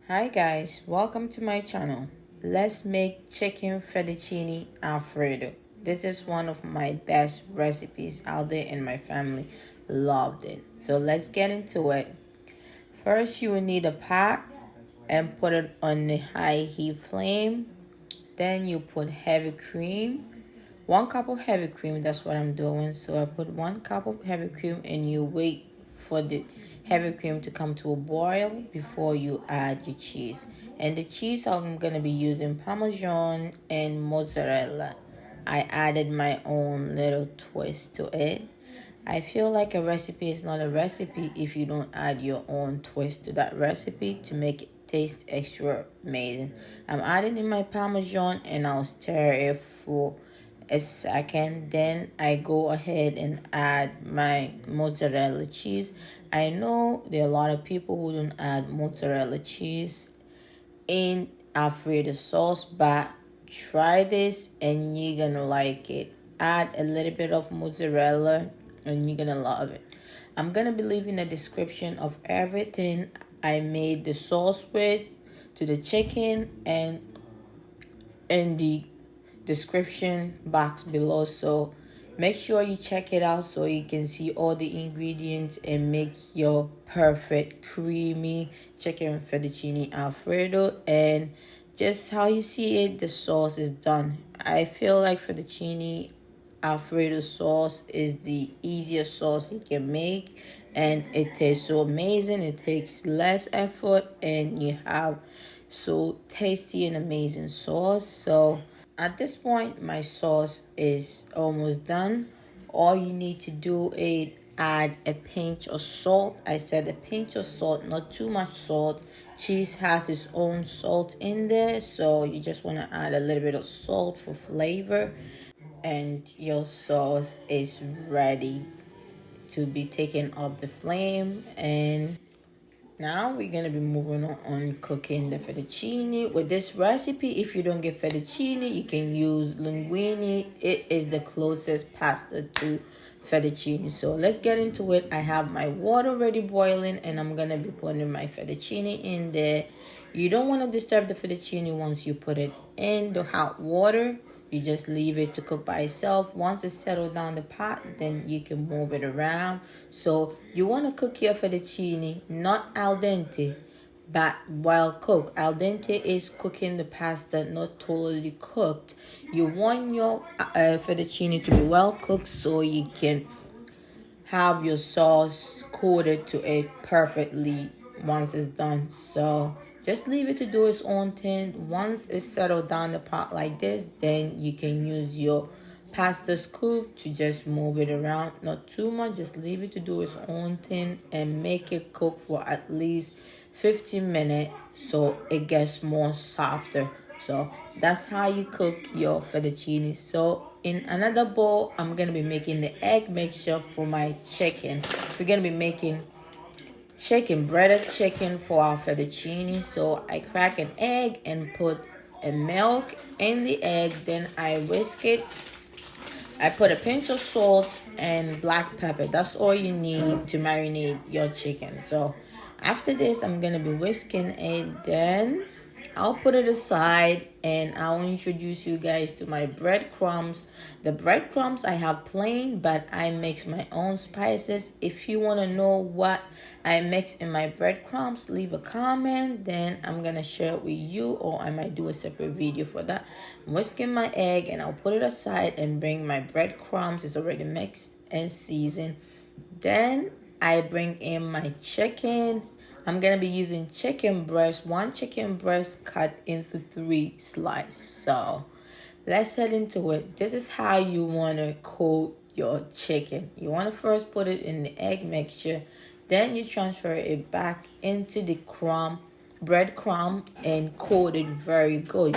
Hi guys, welcome to my channel. Let's make chicken fettuccine Alfredo. This is one of my best recipes out there and my family loved it. So let's get into it. First you will need a pot and put it on the high heat flame. Then you put heavy cream. 1 cup of heavy cream, that's what I'm doing. So I put 1 cup of heavy cream and you wait for the heavy cream to come to a boil before you add your cheese. And the cheese I'm gonna be using Parmesan and Mozzarella. I added my own little twist to it. I feel like a recipe is not a recipe if you don't add your own twist to that recipe to make it taste extra amazing. I'm adding in my Parmesan and I'll stir it for a second. Then I go ahead and add my mozzarella cheese. I know there are a lot of people who don't add mozzarella cheese in Alfredo sauce, but try this and you're gonna like it. Add a little bit of mozzarella and you're gonna love it. I'm gonna be leaving a description of everything I made the sauce with to the chicken and in the description box below, so make sure you check it out so you can see all the ingredients and make your perfect creamy chicken fettuccine Alfredo. And just how you see it, the sauce is done. I feel like fettuccine Alfredo sauce is the easiest sauce you can make, and it tastes so amazing. It takes less effort and you have so tasty and amazing sauce. So at this point my sauce is almost done. All you need to do is add a pinch of salt. I said a pinch of salt, not too much salt. Cheese has its own salt in there, so you just want to add a little bit of salt for flavor, and your sauce is ready to be taken off the flame. And now we're gonna be moving on cooking the fettuccine. With this recipe, if you don't get fettuccine, you can use linguine. It is the closest pasta to fettuccine. So let's get into it. I have my water already boiling and I'm gonna be putting my fettuccine in there. You don't want to disturb the fettuccine once you put it in the hot water. You just leave it to cook by itself. Once it's settled down the pot, then you can move it around. So you want to cook your fettuccine not al dente, but well cooked. Al dente is cooking the pasta not totally cooked. You want your fettuccine to be well cooked so you can have your sauce coated to it perfectly once it's done. So just leave it to do its own thing. Once it's settled down the pot like this, then you can use your pasta scoop to just move it around. Not too much, just leave it to do its own thing and make it cook for at least 15 minutes so it gets more softer. So that's how you cook your fettuccine. So in another bowl, I'm gonna be making the egg mixture for my chicken. We're gonna be making breaded chicken for our fettuccine. So I crack an egg and put a milk in the egg, then I whisk it. I put a pinch of salt and black pepper. That's all you need to marinate your chicken. So after this, I'm gonna be whisking it. Then I'll put it aside and I'll introduce you guys to my breadcrumbs. The breadcrumbs I have plain, but I mix my own spices. If you want to know what I mix in my breadcrumbs, leave a comment. Then I'm going to share it with you, or I might do a separate video for that. I'm whisking my egg and I'll put it aside and bring my breadcrumbs. It's already mixed and seasoned. Then I bring in my chicken. I'm going to be using chicken breast, 1 chicken breast cut into 3 slices. So let's head into it. This is how you want to coat your chicken. You want to first put it in the egg mixture. Then you transfer it back into the breadcrumb and coat it very good.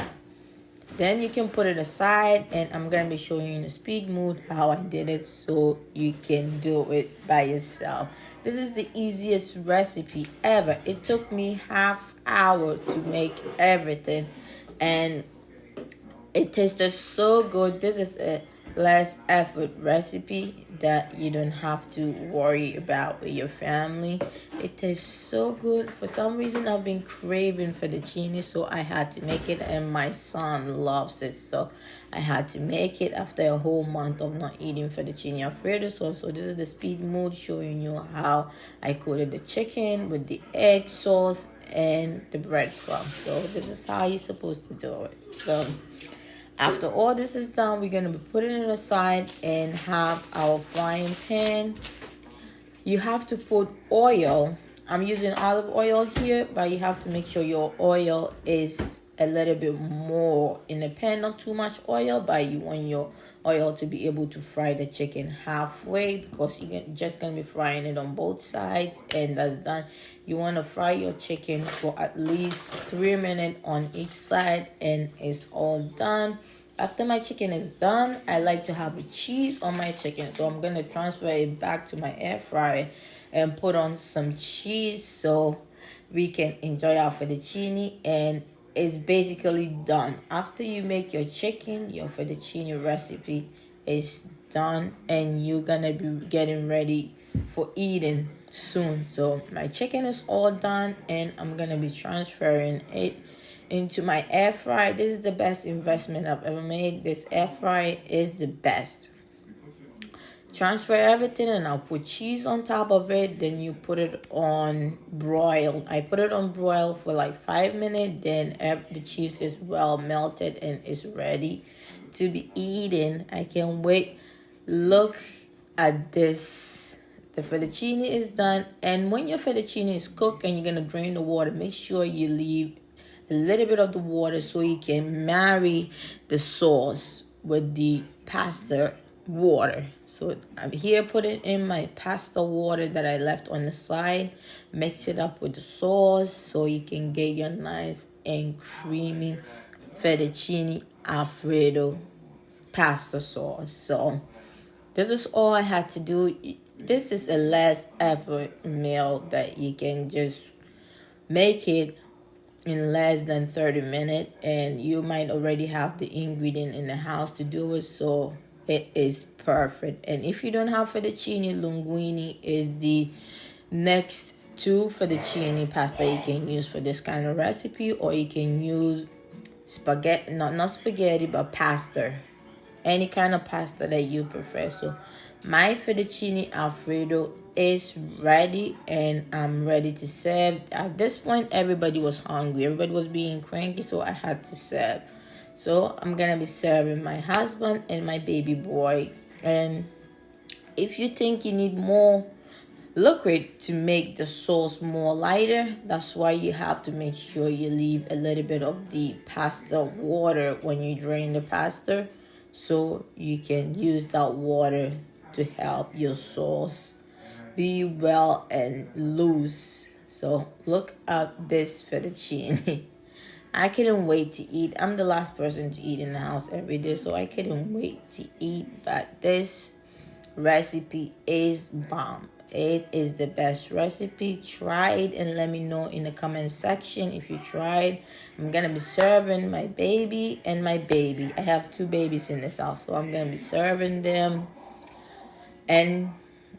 Then you can put it aside, and I'm going to be showing you in the speed mode how I did it so you can do it by yourself. This is the easiest recipe ever. It took me half hour to make everything, and it tasted so good. This is a less effort recipe. that you don't have to worry about with your family. It tastes so good. For some reason, I've been craving fettuccine, so I had to make it, and my son loves it. So I had to make it after a whole month of not eating fettuccine Alfredo sauce. So this is the speed mode showing you how I coated the chicken with the egg sauce and the breadcrumbs. So this is how you're supposed to do it. So after all this is done, we're going to be putting it aside and have our frying pan. You have to put oil. I'm using olive oil here, but you have to make sure your oil is a little bit more in the pan, not too much oil, but you want your oil to be able to fry the chicken halfway, because you're just going to be frying it on both sides, and that's done. You want to fry your chicken for at least 3 minutes on each side, and it's all done. After my chicken is done, I like to have a cheese on my chicken, so I'm going to transfer it back to my air fryer and put on some cheese so we can enjoy our fettuccine, and it's basically done. After you make your chicken, your fettuccine recipe is done, and you're gonna be getting ready for eating soon. So my chicken is all done, and I'm gonna be transferring it into my air fryer. This is the best investment I've ever made. This air fryer is the best. Transfer everything, and I'll put cheese on top of it. Then you put it on broil. I put it on broil for like 5 minutes. Then the cheese is well melted and is ready to be eaten. I can't wait. Look at this. The fettuccine is done. And when your fettuccine is cooked and you're going to drain the water, make sure you leave a little bit of the water so you can marry the sauce with the pasta water. So I'm here putting in my pasta water that I left on the side. Mix it up with the sauce so you can get your nice and creamy fettuccine Alfredo pasta sauce. So this is all I had to do. This is a less effort meal that you can just make it in less than 30 minutes, and you might already have the ingredient in the house to do it, so it is perfect. And if you don't have fettuccine, linguine is the next to fettuccine pasta you can use for this kind of recipe, or you can use spaghetti, not spaghetti, but pasta, any kind of pasta that you prefer. So my fettuccine Alfredo is ready, and I'm ready to serve. At this point, everybody was hungry. Everybody was being cranky, so I had to serve. So I'm going to be serving my husband and my baby boy. And if you think you need more liquid to make the sauce more lighter, that's why you have to make sure you leave a little bit of the pasta water when you drain the pasta, so you can use that water to help your sauce be well and loose. So look at this fettuccine. I couldn't wait to eat. I'm the last person to eat in the house every day, so I couldn't wait to eat. But this recipe is bomb. It is the best recipe. Try it and let me know in the comment section if you tried. I'm gonna be serving my baby and my baby. I have 2 babies in this house, so I'm gonna be serving them. And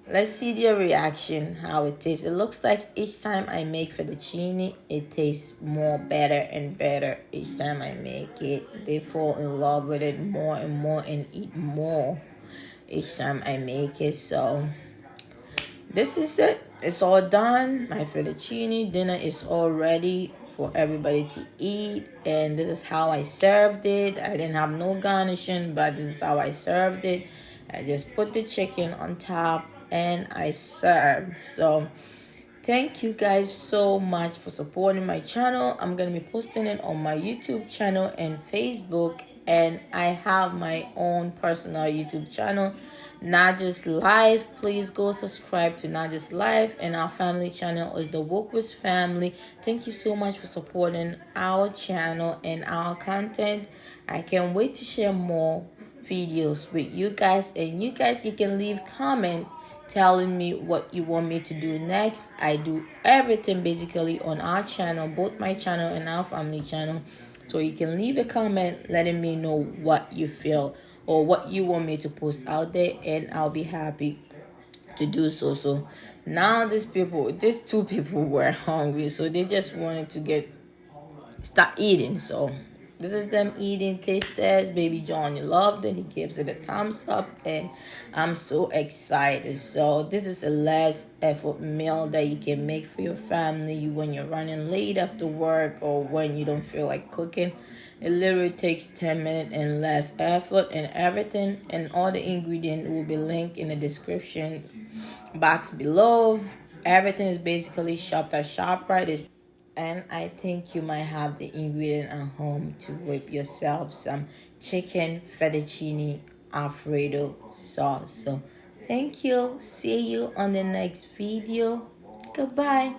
let's see their reaction, how it tastes. It looks like each time I make fettuccine, it tastes more better and better each time I make it. They fall in love with it more and more and eat more each time I make it. So this is it. It's all done. My fettuccine dinner is all ready for everybody to eat. And this is how I served it. I didn't have no garnishing, but this is how I served it. I just put the chicken on top and I served. So thank you guys so much for supporting my channel. I'm going to be posting it on my YouTube channel and Facebook. And I have my own personal YouTube channel, Not Just Life. Please go subscribe to Not Just Life. And our family channel is the Wokwis Family. Thank you so much for supporting our channel and our content. I can't wait to share more videos with you guys. And you guys, you can leave comment telling me what you want me to do next. I do everything basically on our channel, both my channel and our family channel. So you can leave a comment letting me know what you feel or what you want me to post out there, and I'll be happy to do so. So now these two people were hungry, so they just wanted to start eating. So this is them eating. Taste test. Baby John, you loved it. He gives it a thumbs up, and I'm so excited. So this is a less effort meal that you can make for your family when you're running late after work or when you don't feel like cooking. It literally takes 10 minutes and less effort, and everything and all the ingredients will be linked in the description box below. Everything is basically shopped at ShopRite. And I think you might have the ingredient at home to whip yourself some chicken fettuccine Alfredo sauce. So thank you. See you on the next video. Goodbye.